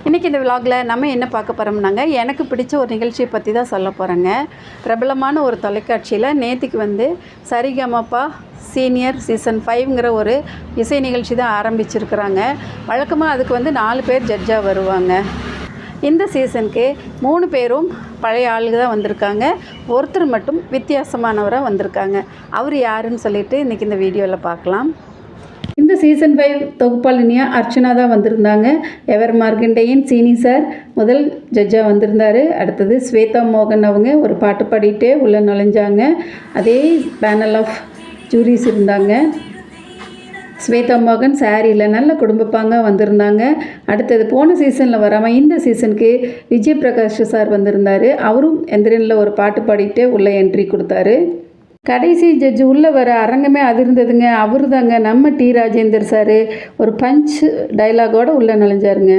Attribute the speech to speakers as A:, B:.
A: இன்றைக்கி இந்த விலாகில் நம்ம என்ன பார்க்க போகிறோம்னாங்க, எனக்கு பிடிச்ச ஒரு நிகழ்ச்சியை பற்றி தான் சொல்ல போகிறேங்க. பிரபலமான ஒரு தொலைக்காட்சியில் நேற்றுக்கு சரிகமபா சீனியர் சீசன் 5ங்கிற ஒரு இசை நிகழ்ச்சி தான் ஆரம்பிச்சிருக்கிறாங்க. வழக்கமாக அதுக்கு 4 பேர் ஜட்ஜாக வருவாங்க. இந்த சீசனுக்கு 3 பேரும் பழைய ஆளுங்க தான் வந்திருக்காங்க. ஒருத்தர் மட்டும் வித்தியாசமானவராக வந்திருக்காங்க. அவர் யாருன்னு சொல்லிட்டு இன்றைக்கி இந்த வீடியோவில் பார்க்கலாம். இந்த சீசன் 5 தொகுப்பாளினியாக அர்ச்சனா தான் வந்திருந்தாங்க. எவர் மார்கண்டேயன் சீனி சார் முதல் ஜட்ஜாக வந்திருந்தார். அடுத்தது ஸ்வேதா மோகன் அவங்க ஒரு பாட்டு பாடிட்டே உள்ளே நுழைஞ்சாங்க. அதே பேனல் ஆஃப் ஜூரிஸ் இருந்தாங்க. ஸ்வேதா மோகன் சாரியில் நல்ல குடும்பப்பாங்க வந்திருந்தாங்க. அடுத்தது போன சீசனில் வராமல் இந்த சீசனுக்கு விஜய் பிரகாஷ் சார் வந்திருந்தார். அவரும் எந்திரனில் ஒரு பாட்டு பாடிட்டே உள்ளே என்ட்ரி கொடுத்தாரு. கடைசி ஜட்ஜு உள்ளே வர அரங்கமே அதிர்ந்ததுங்க. அவரு தாங்க நம்ம டி ராஜேந்தர் சார். ஒரு பஞ்ச் டைலாகோடு உள்ளே நுழைஞ்சாருங்க.